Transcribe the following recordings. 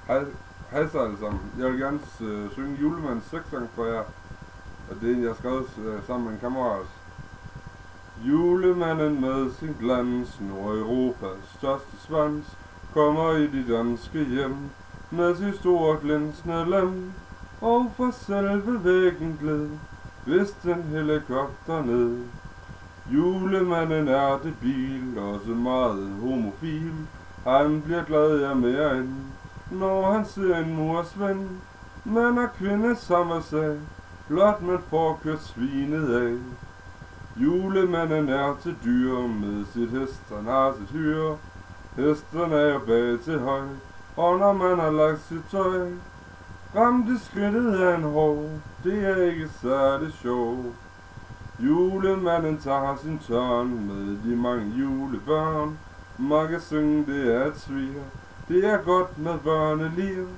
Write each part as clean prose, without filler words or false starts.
Hej så alle sammen. Jeg vil gerne synge Julemandens sexsang for jer. Og det er en, jeg har skrevet sammen med en kammerat. Julemanden med sin glans, Nordeuropas største svans, kommer i de danske hjem med sit store glinsende lem. Og fra selve væggen gled vist en helikopter ned. Julemanden er debil, også meget homofil. Han bliver glad af mere end når han ser en mursvend. Man og kvinde samme sag, blot man får kørt svinet af. Julemanden er til dyr med sit hest, han har sit hyre. Hesten er jo bag til høj, og når man har lagt sit tøj, ramt i skridtet af en hår, det er ikke særlig sjov. Julemanden tager sin tørn med de mange julebørn. Man kan synge, det er et svir, det er godt med børneliv.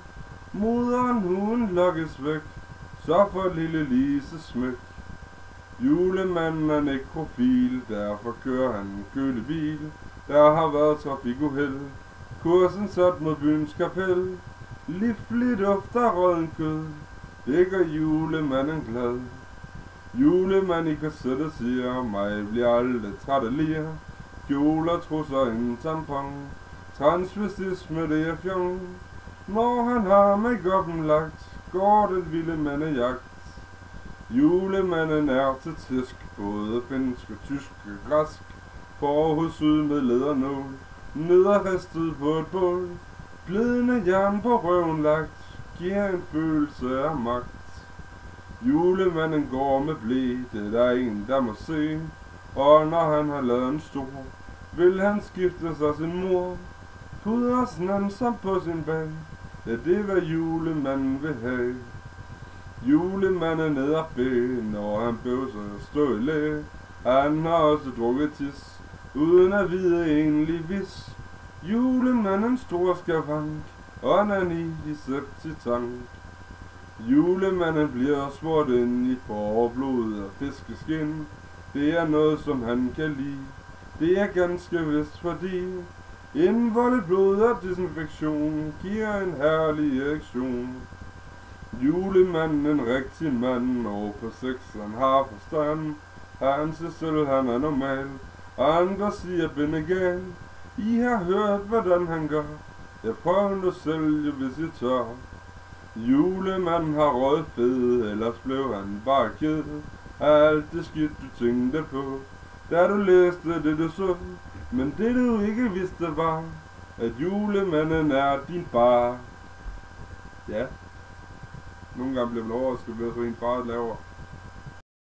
Moderen hun lokkes væk, så får lille Lise smæk. Julemanden er nekrofil, derfor kører han en kølebil. Der har været trafikuheld, kursen sat mod byens kapel. Livlig duft af rådden kød, det gør julemanden glad. Julemand i korsettet siger, mig bliver aldrig træt af lir. Kjoler, trusser, en tampon, transvestisme det er fjong. Når han har make-up'en lagt, går den vilde mandejagt. Julemanden er til tisk, både finsk og tysk og græsk. Forhudsyd med lædernål, nederristet på et bål. Glidende jern på røven lagt, giver en følelse af magt. Julemanden går med ble, det er en der må se. Og når han har lavet en stor, vil han skifte sig sin mor. Pudrer snanden som på sin bag, ja det er hvad julemanden vil have. Julemanden ned ad bæ, når han bøvser og stå i læ. Han har også drukket tis, uden at vide egentlig vis. Julemanden stor skavank, onaní i septitank. Julemanden bliver smurt ind i forblod og fiskeskin. Det er noget som han kan lide, det er ganske vist fordi indvoldet blod og desinfektion giver en herlig erektion. Julemanden en rigtig mand, og på sex han har forstand. Han siger selv han er normal, andre siger benegal. I har hørt hvordan han gør, jeg prøver nu selv hvis I tør. Julemanden har røget fed, ellers blev han bare ked af alt det skidt du tænkte på, da du læste det du så. Men det du ikke vidste var, at julemanden er din far. Ja, nogle gange bliver man overrasket ved at så en far laver.